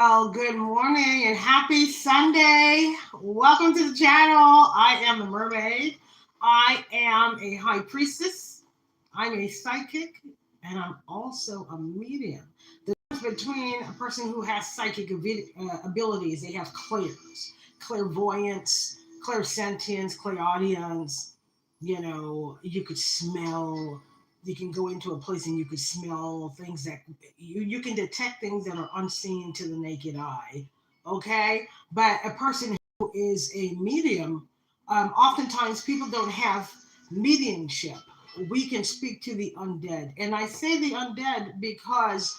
Well, good morning and happy Sunday. Welcome to the channel. I am the mermaid. I am a high priestess. I'm a psychic and I'm also a medium. The difference between a person who has psychic abilities, they have clairs, clairvoyance, clairsentience, clairaudience. You could smell, you can go into a place and you could smell things that you can detect things that are unseen to the naked eye. Okay, but a person who is a medium, oftentimes people don't have mediumship. We can speak to the undead, and I say the undead because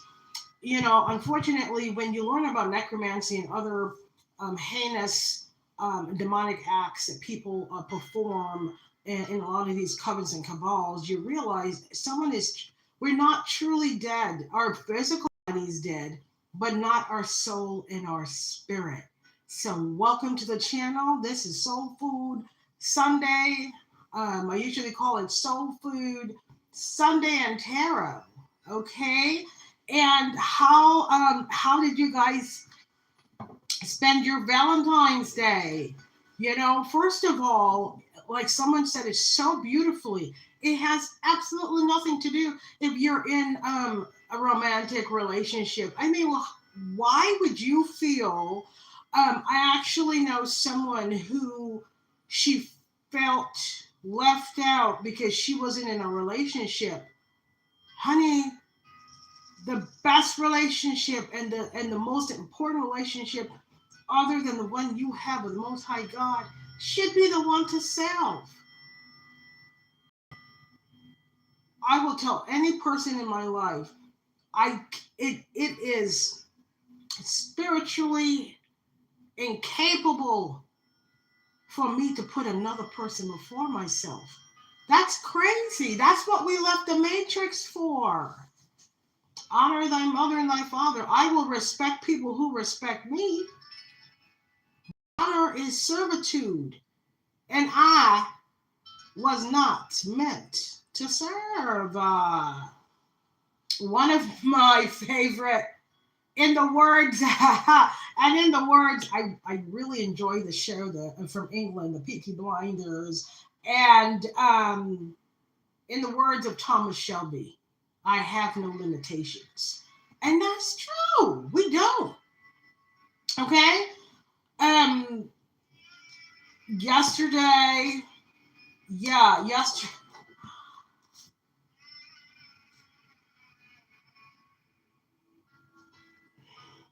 unfortunately, when you learn about necromancy and other heinous demonic acts that people perform in a lot of these covens and cabals, you realize we're not truly dead. Our physical body is dead, but not our soul and our spirit. So, welcome to the channel. This is Soul Food Sunday. I usually call it Soul Food Sunday and Tarot. Okay, and how did you guys spend your Valentine's Day? First of all, like someone said it so beautifully, it has absolutely nothing to do if you're in a romantic relationship. I mean, why would you feel? I actually know someone who she felt left out because she wasn't in a relationship. Honey, the best relationship and the most important relationship other than the one you have with the most high God should be the one to self. I will tell any person in my life, it is spiritually incapable for me to put another person before myself. That's crazy. That's what we left the matrix for. Honor thy mother and thy father. I will respect people who respect me. Honor is servitude, and I was not meant to serve. One of my favorite, in the words, and in the words, I really enjoy the show from England, the Peaky Blinders, and in the words of Thomas Shelby, I have no limitations. And that's true. We don't. Okay? Um, yesterday, yeah, yesterday,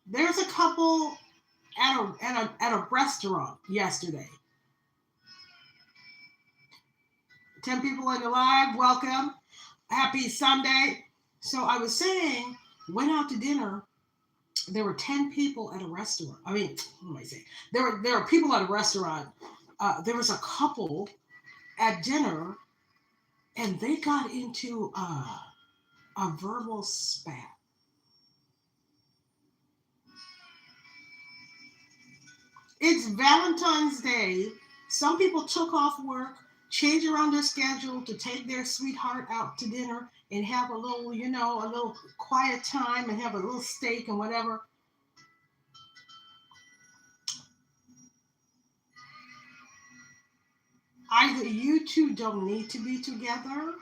there's a couple at a restaurant yesterday. 10 people in the live, welcome. Happy Sunday. So I was saying, went out to dinner. There were 10 people at a restaurant. I mean, what am I saying? There were people at a restaurant. There was a couple at dinner, and they got into a verbal spat. It's Valentine's Day. Some people took off work, changed around their schedule to take their sweetheart out to dinner and have a little, a little quiet time and have a little steak and whatever. Either you two don't need to be together,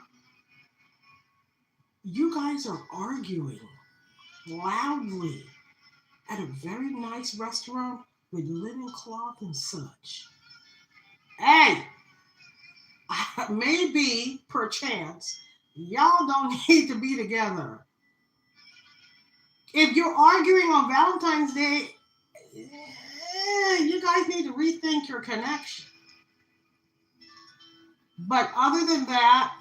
you guys are arguing loudly at a very nice restaurant with linen cloth and such. Hey, maybe, perchance, y'all don't need to be together. If you're arguing on Valentine's Day, you guys need to rethink your connection. But other than that,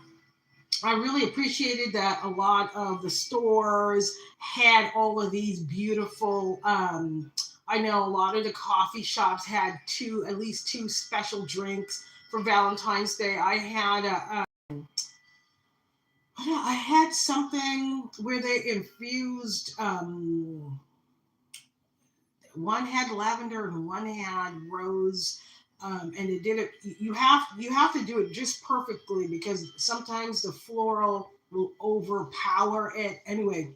I really appreciated that a lot of the stores had all of these beautiful. I know a lot of the coffee shops had at least two special drinks for Valentine's Day. I had something where they infused. One had lavender and one had rose, and it did it. You have to do it just perfectly because sometimes the floral will overpower it. Anyway,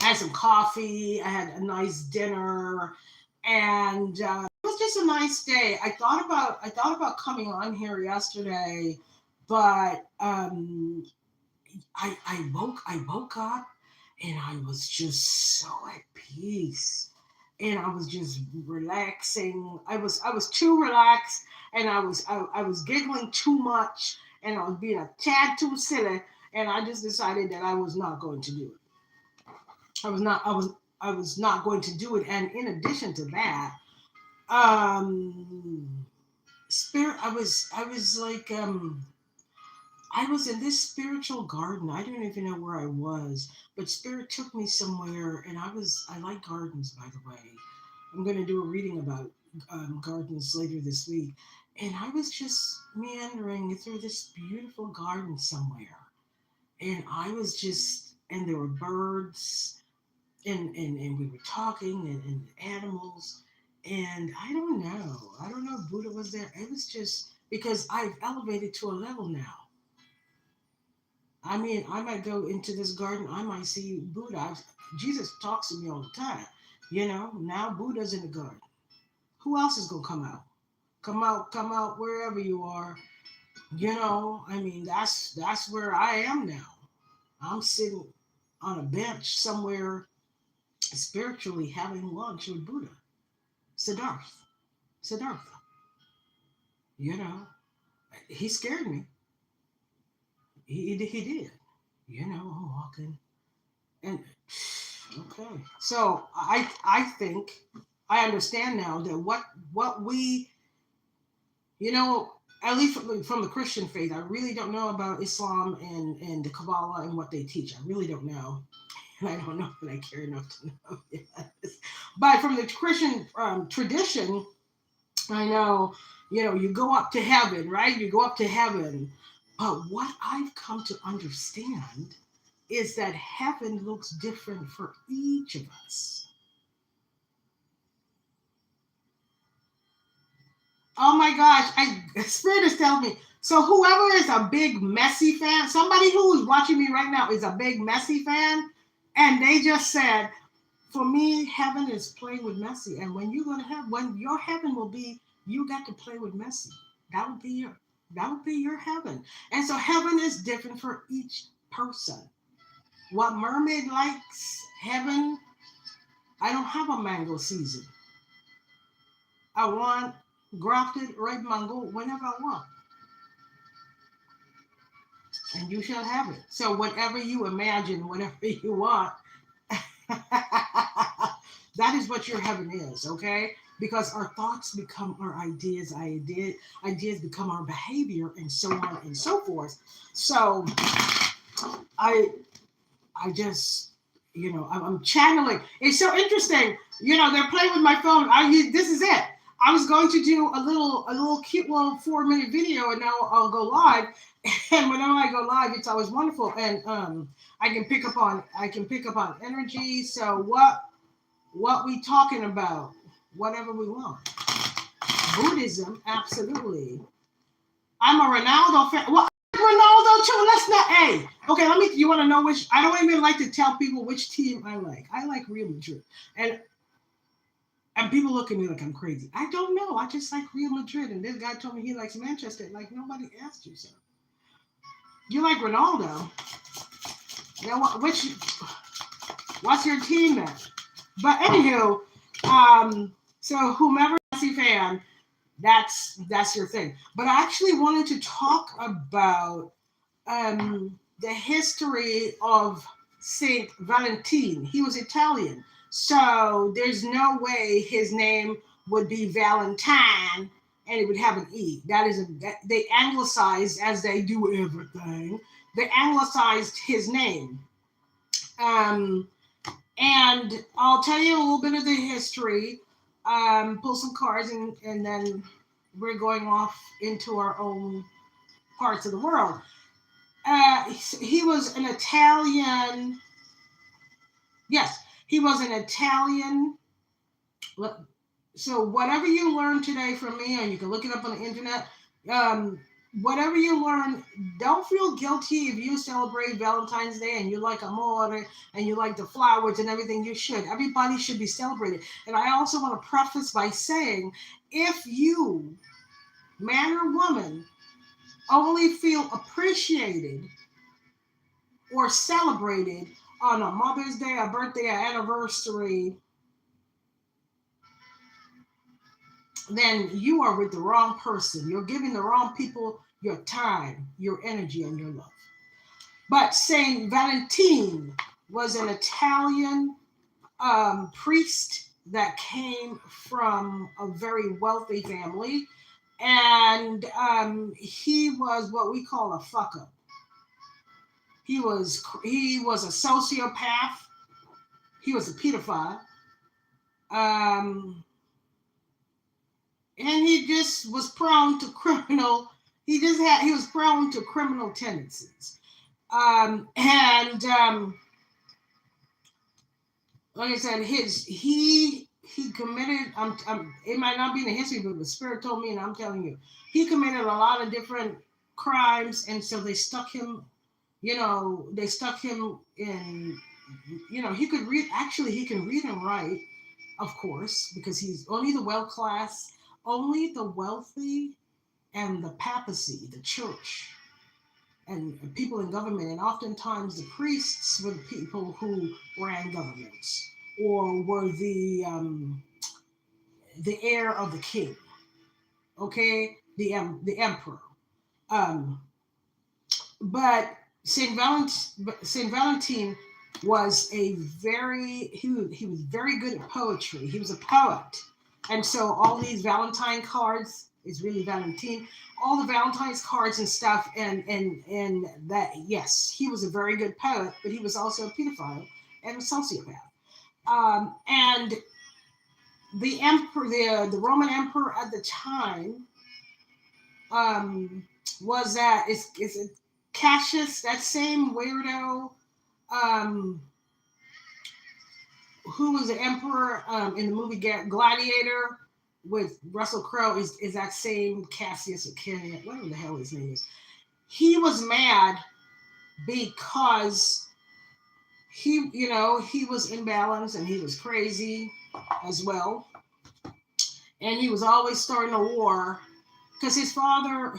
I had some coffee. I had a nice dinner, and it was just a nice day. I thought about coming on here yesterday, but I woke up and I was just so at peace. And I was just relaxing. I was too relaxed, and I was giggling too much, and I was being a tad too silly, and I just decided that I was not going to do it. I was not I was not going to do it. And in addition to that, um spirit I was like I was in this spiritual garden. I don't even know where I was, but spirit took me somewhere, and I like gardens, by the way. I'm going to do a reading about gardens later this week. And I was just meandering through this beautiful garden somewhere. And I was just, and there were birds, and we were talking, and animals. And I don't know if Buddha was there. It was just because I've elevated to a level now. I mean, I might go into this garden, I might see Buddha. Jesus talks to me all the time. Now Buddha's in the garden. Who else is gonna come out? Come out wherever you are. I mean, that's where I am now. I'm sitting on a bench somewhere spiritually having lunch with Buddha. Siddhartha. Siddhartha. You know, he scared me. He did. I'm walking and okay. So I think I understand now that what we at least from the Christian faith, I really don't know about Islam and the Kabbalah and what they teach. I really don't know. And I don't know that I care enough to know. Yes. But from the Christian tradition, I know, you go up to heaven, right? You go up to heaven. But what I've come to understand is that heaven looks different for each of us. Oh my gosh, Spirit is telling me. So whoever is a big Messi fan, somebody who is watching me right now is a big Messi fan, and they just said, for me, heaven is playing with Messi. And when you go to heaven, when your heaven will be, you got to play with Messi. That would be your heaven. And so heaven is different for each person. What mermaid likes heaven, I don't have a mango season. I want grafted red mango whenever I want, and you shall have it. So whatever you imagine, whatever you want, that is what your heaven is, okay? Because our thoughts become our ideas become our behavior, and so on and so forth. So I I just, I'm channeling. It's so interesting. They're playing with my phone. This is it. I was going to do a little cute little 4-minute video, and now I'll go live. And whenever I go live, it's always wonderful. And I can pick up on energy. So what we talking about? Whatever we want. Buddhism, absolutely. I'm a Ronaldo fan. Well, Ronaldo too. Let's not. Hey, okay. You want to know which? I don't even like to tell people which team I like. I like Real Madrid, and people look at me like I'm crazy. I don't know. I just like Real Madrid, and this guy told me he likes Manchester. Like nobody asked you so. You like Ronaldo? What's your team then? But anywho, so whomever Messi fan, that's your thing. But I actually wanted to talk about the history of Saint Valentin. He was Italian, so there's no way his name would be Valentine and it would have an E. They anglicized, as they do everything. They anglicized his name. And I'll tell you a little bit of the history, pull some cards, and then we're going off into our own parts of the world. He was an Italian. Yes, he was an Italian. So whatever you learn today from me, and you can look it up on the internet, whatever you learn, don't feel guilty if you celebrate Valentine's Day and you like amore and you like the flowers and everything. You should. Everybody should be celebrated. And I also want to preface by saying, if you, man or woman, only feel appreciated or celebrated on a Mother's Day, a birthday, an anniversary, then you are with the wrong person. You're giving the wrong people your time, your energy, and your love. But Saint Valentin was an Italian priest that came from a very wealthy family, and he was what we call a fuck up. He was a sociopath. He was a pedophile. Um, and he just was prone to criminal. He was prone to criminal tendencies. And like I said, he committed. It might not be in the history, but the spirit told me, and I'm telling you, he committed a lot of different crimes, and so they stuck him. They stuck him in. He could read. Actually, he can read and write, of course, because he's only the only the wealthy, and the papacy, the church, and people in government, and oftentimes the priests were the people who ran governments or were the heir of the king. Okay, the emperor. Um, but Saint Valentin was he was very good at poetry. He was a poet, and so all these Valentine cards is really Valentin. All the Valentine's cards and stuff, and that, yes, he was a very good poet, but he was also a pedophile and a sociopath. And the emperor, the Roman emperor at the time, um, was that is it Cassius, that same weirdo, um, who was the emperor in the movie Gladiator with Russell Crowe, is that same Cassius or Kenny, whatever the hell his name is. He was mad because he was imbalanced and he was crazy as well, and he was always starting a war because his father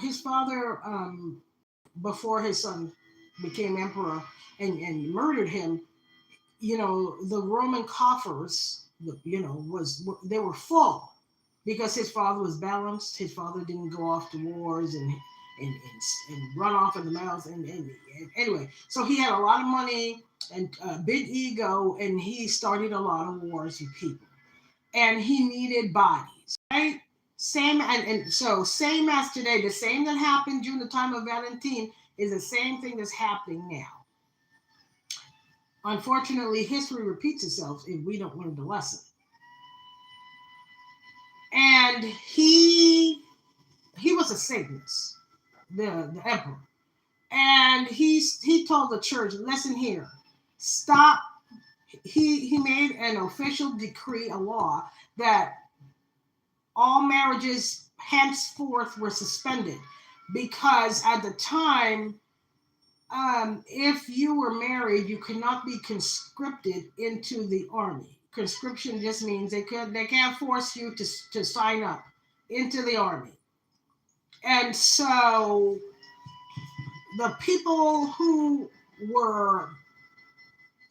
before his son became emperor and murdered him. The Roman coffers, was they were full because his father was balanced. His father didn't go off to wars and run off in the mouth. And anyway, so he had a lot of money and a big ego, and he started a lot of wars with people. And he needed bodies, right? Same as today, the same that happened during the time of Valentin is the same thing that's happening now. Unfortunately, history repeats itself if we don't learn the lesson. And he was a Satanist, the emperor, and he told the church, listen here, stop. He made an official decree, a law, that all marriages henceforth were suspended because at the time, if you were married, you could not be conscripted into the army. Conscription just means they can't force you to sign up into the army. And so the people who were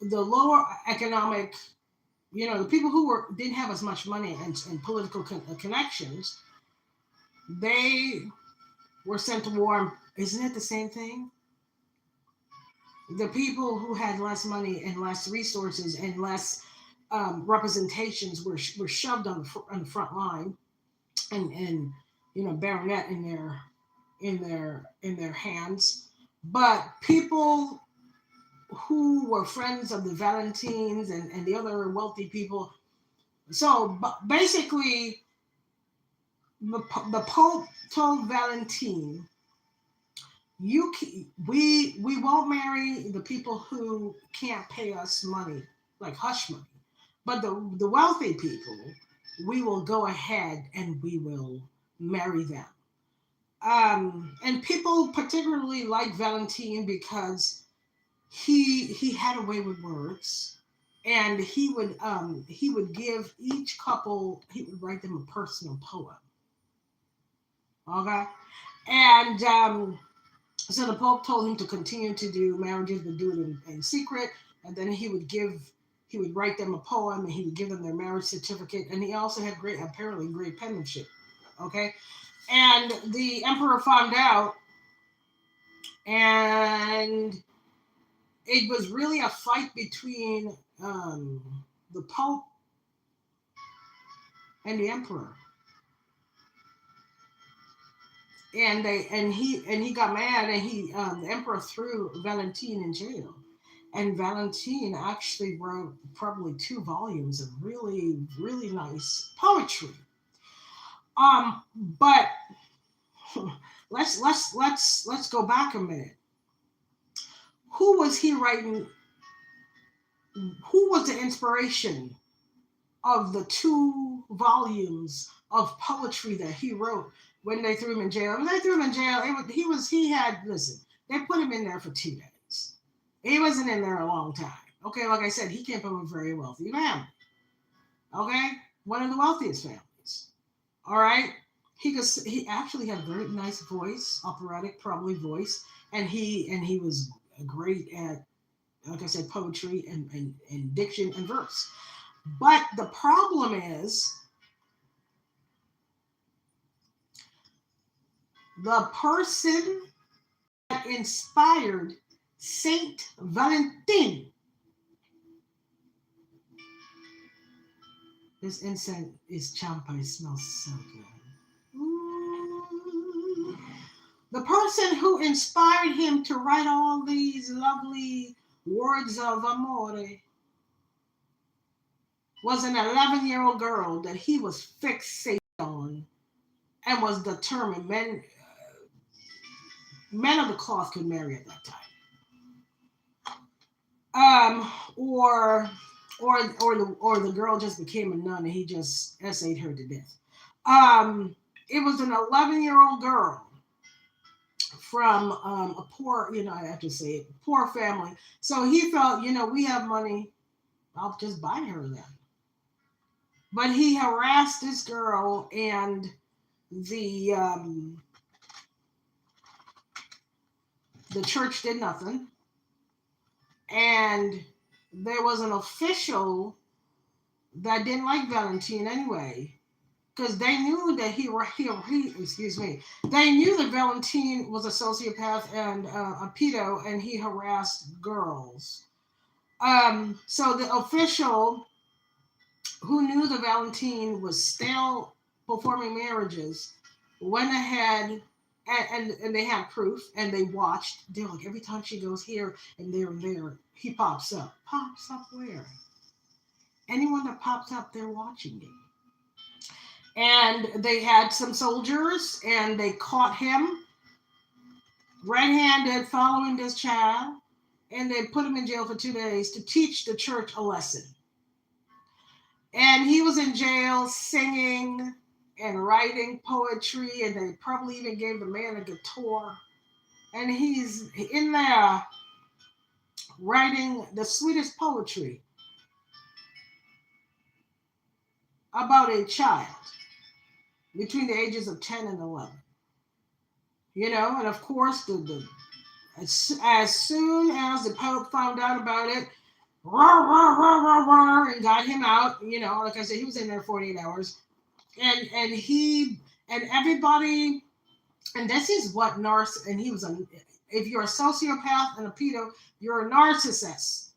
the lower economic, the people who didn't have as much money and political connections, they were sent to war. Isn't it the same thing? The people who had less money and less resources and less representations were shoved on the front line, and baronet in their hands. But people who were friends of the Valentines and the other wealthy people. So basically, the Pope told Valentin, we won't marry the people who can't pay us money, like hush money, but the wealthy people, we will go ahead and we will marry them. And people particularly like Valentin because he had a way with words, and he would give each couple, he would write them a personal poem. Okay, and so the Pope told him to continue to do marriages, but do it in secret. And then he would write them a poem, and he would give them their marriage certificate. And he also had apparently great penmanship. Okay, and the emperor found out, and it was really a fight between the Pope and the emperor. And he got mad, and the emperor threw Valentin in jail. And Valentin actually wrote probably 2 volumes of really, really nice poetry. But let's go back a minute. Who was he writing? Who was the inspiration of the 2 volumes of poetry that he wrote when they threw him in jail? When they threw him in jail, they put him in there for 2 days. He wasn't in there a long time. Okay, like I said, he came from a very wealthy family. Okay, one of the wealthiest families. All right, he actually had a very nice voice, operatic probably voice, and he was great at, like I said, poetry and diction and verse. But the problem is the person that inspired Saint Valentin. This incense is champa. It smells so good. Ooh. The person who inspired him to write all these lovely words of amore was an 11-year-old girl that he was fixated on and was determined men of the cloth could marry at that time. Or the girl just became a nun and he just essayed her to death. It was an 11-year-old girl from a poor, I have to say it, poor family. So he felt, we have money, I'll just buy her then. But he harassed this girl, and the church did nothing. And there was an official that didn't like Valentin anyway, because they knew that they knew that Valentin was a sociopath and a pedo, and he harassed girls. So the official, who knew that Valentin was still performing marriages, went ahead and they had proof, and they watched. They're like, every time she goes here and there, he pops up. Pops up where? Anyone that pops up, they're watching it. And they had some soldiers, and they caught him red-handed following this child, and they put him in jail for 2 days to teach the church a lesson. And he was in jail singing and writing poetry, and they probably even gave the man a guitar. And he's in there writing the sweetest poetry about a child between the ages of 10 and 11. And of course, as soon as the Pope found out about it, and got him out, like I said, he was in there 48 hours. And everybody, and this is what and he was if you're a sociopath and a pedo, you're a narcissist.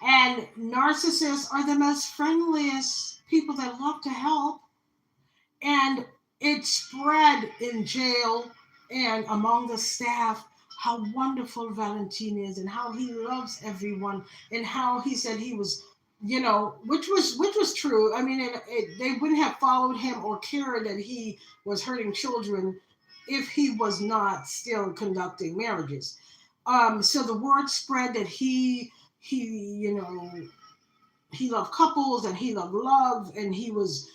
And narcissists are the most friendliest people that love to help. And it spread in jail and among the staff how wonderful Valentin is, and how he loves everyone, and how he said he was, which was true. I mean, they wouldn't have followed him or cared that he was hurting children if he was not still conducting marriages. So the word spread that he loved couples, and he loved love, and he was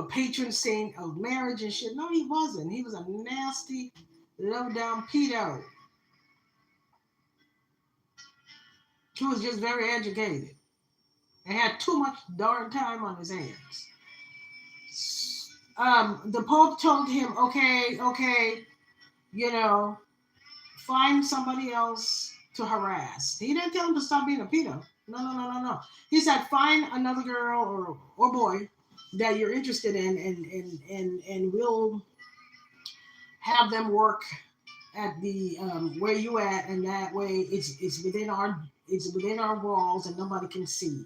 patron saint of marriage and shit. No, he wasn't. He was a nasty, low down pedo who was just very educated and had too much darn time on his hands. The Pope told him, okay, you know, find somebody else to harass. He didn't tell him to stop being a pedo. No. He said, find another girl or boy that you're interested in, and we'll have them work at the where you at, and that way it's within our walls and nobody can see.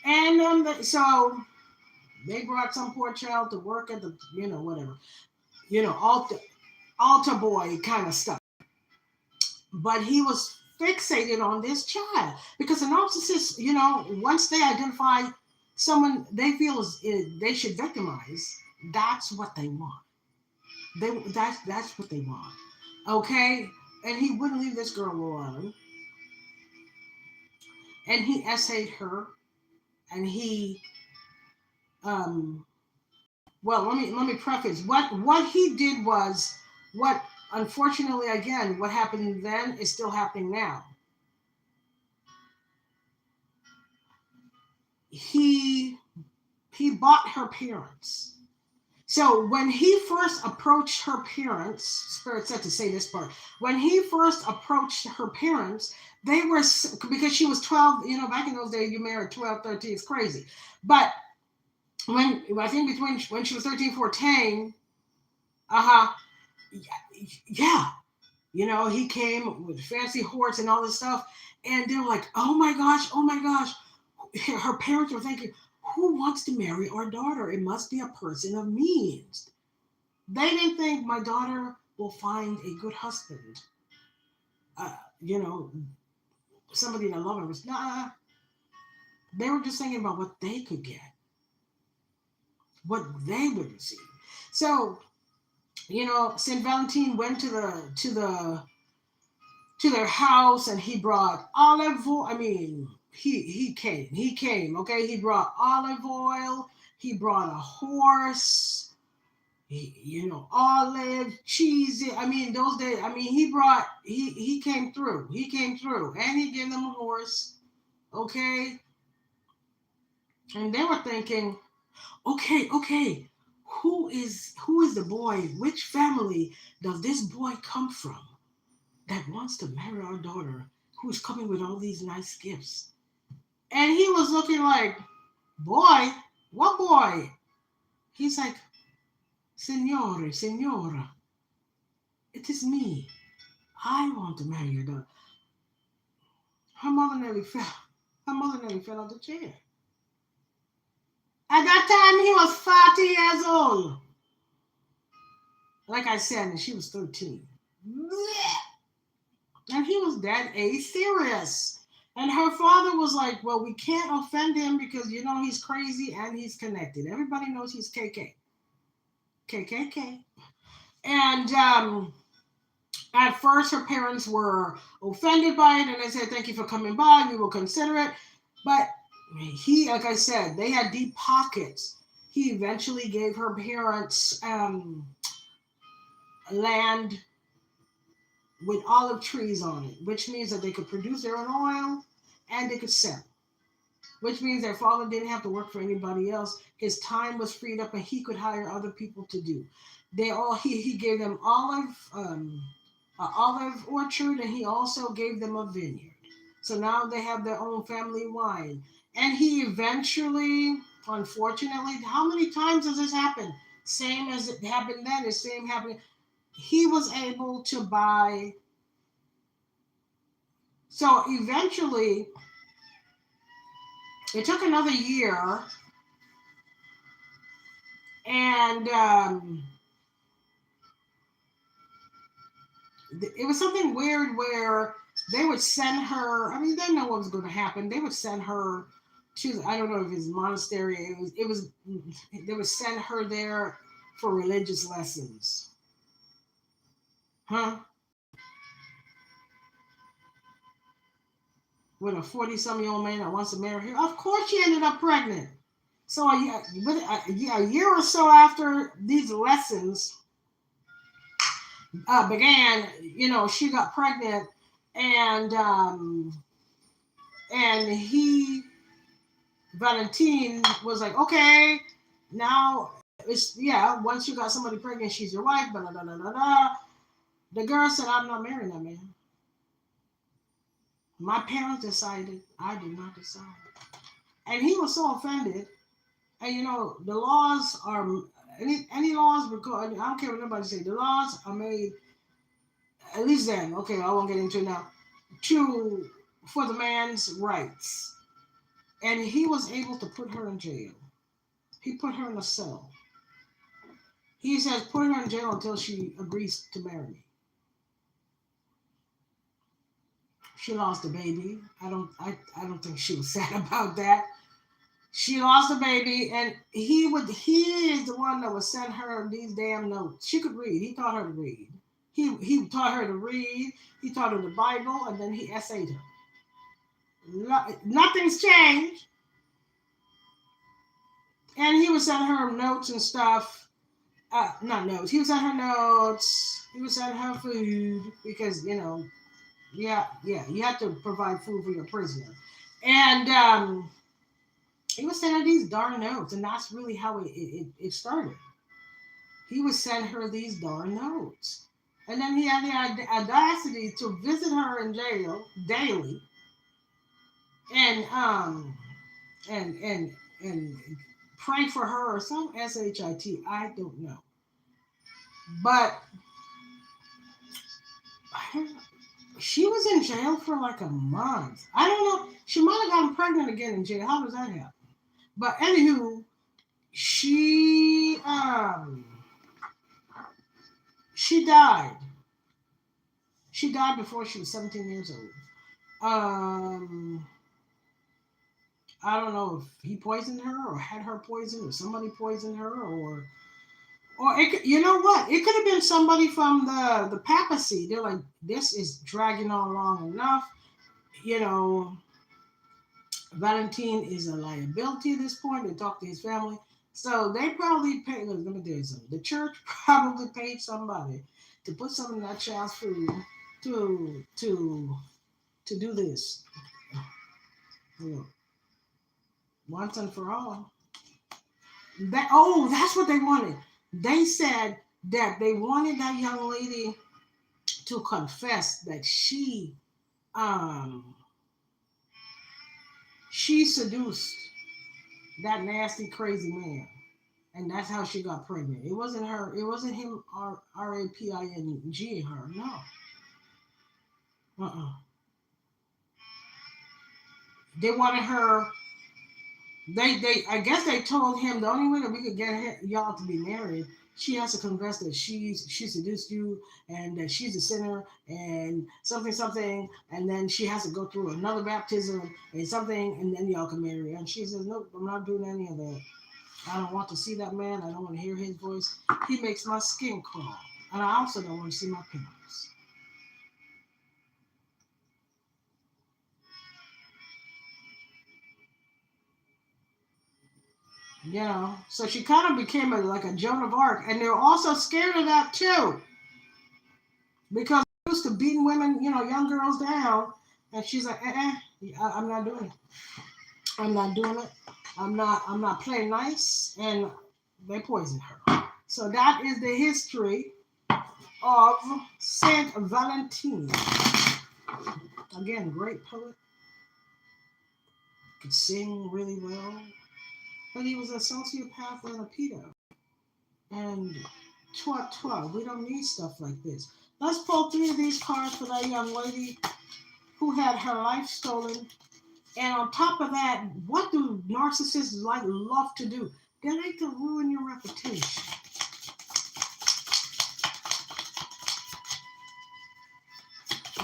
And so they brought some poor child to work at the whatever altar boy kind of stuff. But he was fixated on this child because a narcissist, once they identify someone they feel they should victimize, that's what they want. That's what they want. Okay, and he wouldn't leave this girl alone, and he essayed her, and he well, let me preface what he did was what, unfortunately, again, what happened then is still happening now. He bought her parents. So when he first approached her parents, Spirit said to say this part, when he first approached her parents, they were, because she was 12, back in those days, you married 12, 13, it's crazy. But I think between when she was 13, 14, yeah, he came with fancy horse and all this stuff. And they were like, oh my gosh. Her parents were thinking, who wants to marry our daughter? It must be a person of means. They didn't think my daughter will find a good husband. Somebody that love her. Nah. They were just thinking about what they could get, what they would receive. So, Saint Valentin went to their house, and he brought olive oil. I mean, he came. Okay, he brought olive oil. He brought a horse. Olive, cheese. I mean, those days. I mean, he came through. He came through, and he gave them a horse. Okay, and they were thinking, okay, who is the boy? Which family does this boy come from that wants to marry our daughter, who's coming with all these nice gifts? And he was looking like, boy, what boy? He's like, Signora, it is me. I want to marry your daughter. Her mother nearly fell out the chair. At that time, he was 40 years old. Like I said, and she was 13. And he was dead serious. And her father was like, well, we can't offend him because, he's crazy and he's connected. Everybody knows he's KK. And at first, her parents were offended by it, and they said, thank you for coming by, we will consider it. But he, like I said, they had deep pockets. He eventually gave her parents land with olive trees on it, which means that they could produce their own oil and they could sell. Which means their father didn't have to work for anybody else. His time was freed up, and he could hire other people to do. He gave them an olive orchard, and he also gave them a vineyard. So now they have their own family wine. And he eventually, unfortunately, how many times does this happen? Same as it happened then, the same happening. He was able to buy. So eventually, it took another year, and it was something weird where they would send her. I mean, they know what was going to happen. They would send her to, I don't know if it's monastery. They would send her there for religious lessons. Huh? With a 40-some-year-old man that wants to marry her. Of course she ended up pregnant. So a year or so after these lessons began, she got pregnant, and he Valentin was like, okay, now it's once you got somebody pregnant, she's your wife. Blah, blah, blah, blah, blah. The girl said, I'm not marrying that man. My parents decided, I did not decide. And he was so offended. And the laws are any laws because I don't care what anybody say. The laws are made, at least then. Okay, I won't get into it now. For the man's rights, and he was able to put her in jail. He put her in a cell. He says, put her in jail until she agrees to marry me. She lost a baby. I don't think she was sad about that. She lost a baby, and he is the one that would send her these damn notes. She could read. He taught her to read. He taught her to read. He taught her the Bible, and then he essayed her. Nothing's changed. And he would send her notes and stuff. Not notes. He would send her notes. He would send her food because you have to provide food for your prisoner. And he would send her these darn notes, and that's really how it started. He would send her these darn notes, and then he had the audacity to visit her in jail daily, and and pray for her or some shit. I don't know, but she was in jail for like a month. I don't know. She might have gotten pregnant again in jail. How does that happen? But anywho, she died. She died before she was 17 years old. I don't know if he poisoned her or had her poisoned or somebody poisoned her or you know what? It could have been somebody from the papacy. They're like, this is dragging on long enough. Valentin is a liability at this point. They talk to his family. So they probably paid, let me tell you something. The church probably paid somebody to put some in that child's food to do this. Once and for all. That's what they wanted. They said that they wanted that young lady to confess that she seduced that nasty, crazy man. And that's how she got pregnant. It wasn't her. It wasn't him. Raping her. No. They wanted her. I guess they told him the only way that we could get y'all to be married, she has to confess that she seduced you and that she's a sinner and something, and then she has to go through another baptism and something, and then y'all can marry. And she says, nope, I'm not doing any of that. I don't want to see that man. I don't want to hear his voice. He makes my skin crawl. And I also don't want to see my pimples. So she kind of became like a Joan of Arc. And they're also scared of that too. Because they're used to beating women, young girls down. And she's like, I'm not doing it. I'm not doing it. I'm not playing nice. And they poisoned her. So that is the history of Saint Valentin. Again, great poet. Could sing really well. But he was a sociopath and a pedo. And we don't need stuff like this. Let's pull 3 of these cards for that young lady who had her life stolen. And on top of that, what do narcissists love to do? They like to ruin your reputation.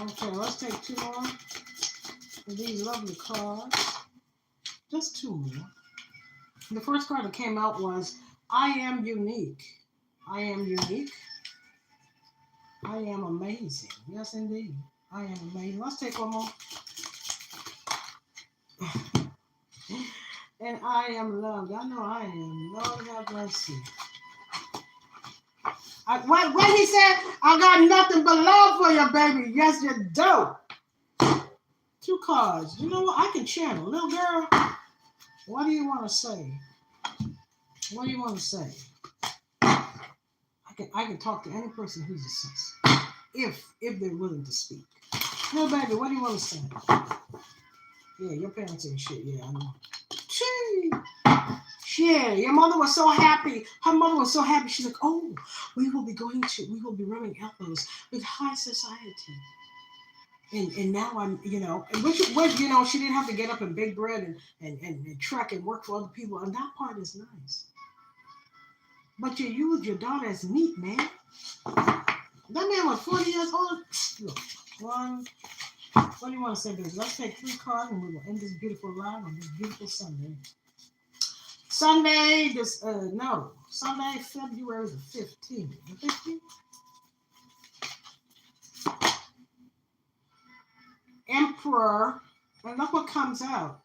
Okay, let's take 2 more of these lovely cards. Just 2 more. The first card that came out was, I am unique. I am unique. I am amazing. Yes, indeed. I am amazing. Let's take 1 more. and I am loved. I know I am. Lord have mercy. What he said, I got nothing but love for you, baby. Yes, you do. 2 cards. You know what? I can channel. Little girl, what do you want to say? What do you want to say? I can talk to any person who's a sis. If they're willing to speak. Little baby, what do you want to say? Yeah, your parents ain't shit. Yeah, I know. Gee. Yeah, your mother was so happy. Her mother was so happy. She's like, oh, we will be rubbing elbows with high society. And now I'm, which she didn't have to get up and bake bread and trek and work for other people. And that part is nice. But you use your daughter as meat, man. That man was 40 years old. Look, what do you want to say, baby? Let's take 3 cards and we will end this beautiful live on this beautiful Sunday. Sunday, February the 15th. The 15th? Emperor, and look what comes out.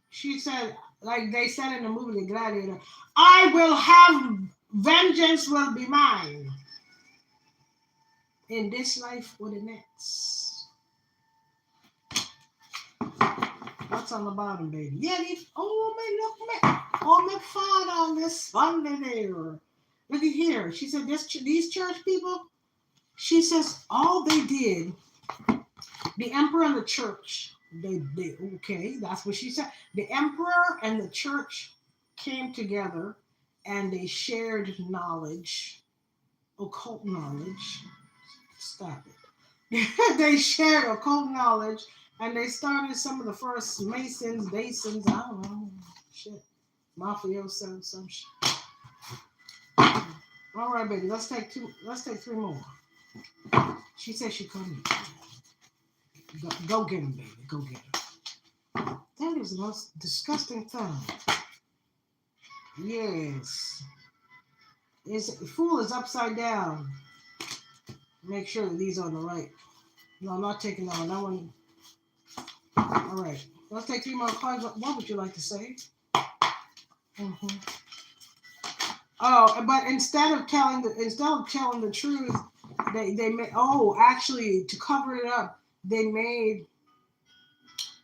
She said, like they said in the movie The Gladiator, I will have vengeance will be mine. In this life or the next. What's on the bottom, baby? Yeah, my father on this Sunday there. Look at here. She said, these church people, she says, all they did, the emperor and the church, okay, that's what she said. The emperor and the church came together and they shared knowledge, occult knowledge. Stop it. They shared occult knowledge and they started some of the first Masons, I don't know, shit, mafioso, some shit. All right, baby, let's take 3 more. She said she couldn't. Go get him, baby. Go get him. That is the most disgusting thing. Yes. Fool is upside down. Make sure that these are on the right. No, I'm not taking that one. That one. All right. Let's take 3 more cards. What would you like to say? Mm-hmm. Oh, but instead of telling the truth, they made. Oh, actually, to cover it up, they made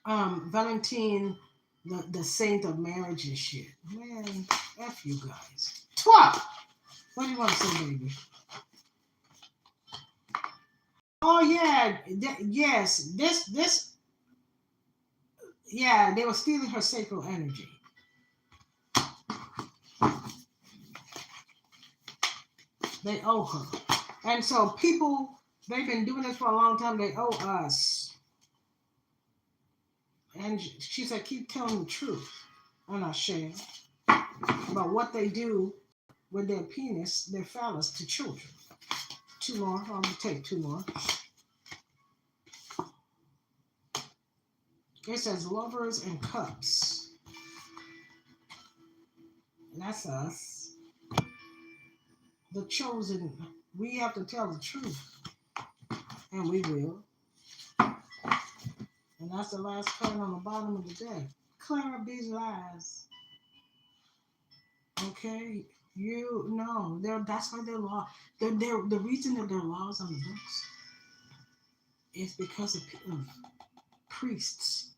Valentin the saint of marriage and shit. Man, F you guys. What do you want to say, baby? Oh yeah, yes. This. Yeah, they were stealing her sacral energy. They owe her. And so people, they've been doing this for a long time. They owe us. And she said, keep telling the truth. I'm not sharing about what they do with their penis, their phallus, to children. 2 more. I'm going to take 2 more. It says lovers and cups. And that's us. The chosen. We have to tell the truth. And we will. And that's the last card on the bottom of the deck. Clear up these lies. Okay? That's why they're law. The reason that there are laws on the books is because of priests.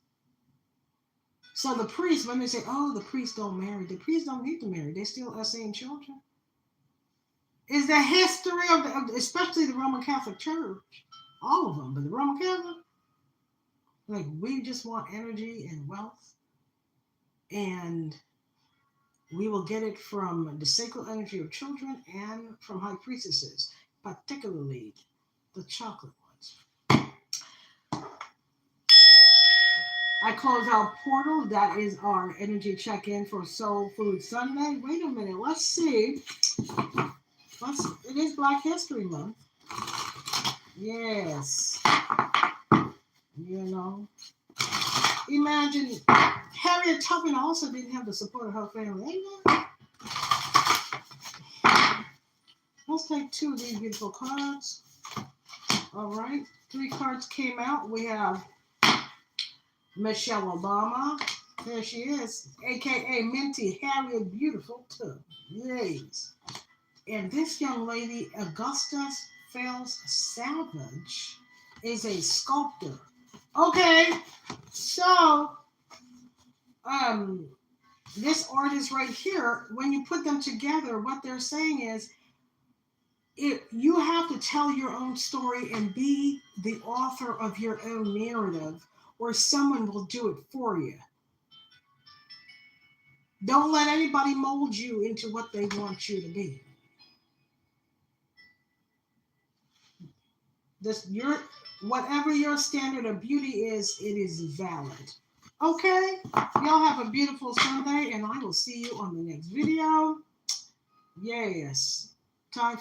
So the priests, when they say, oh, the priests don't marry, the priests don't need to marry. They still are same children. Is the history of especially the Roman Catholic Church, all of them, but the Roman Catholic, like, we just want energy and wealth, and we will get it from the sacred energy of children and from high priestesses, particularly the chocolate ones. I close out portal. That is our energy check-in for Soul Food Sunday. Wait a minute. Let's see. It is Black History Month. Yes. Imagine Harriet Tubman also didn't have the support of her family. Amen. Let's take 2 of these beautiful cards. All right. 3 cards came out. We have Michelle Obama. There she is, aka Minty Harriet Beautiful too. Yes. And this young lady, Augusta Fales Savage, is a sculptor. Okay, so um, this artist right here, when you put them together, what they're saying is, if you have to tell your own story and be the author of your own narrative, or someone will do it for you. Don't let anybody mold you into what they want you to be. This your whatever your standard of beauty is, it is valid. Okay, y'all have a beautiful Sunday, and I will see you on the next video. Yes, time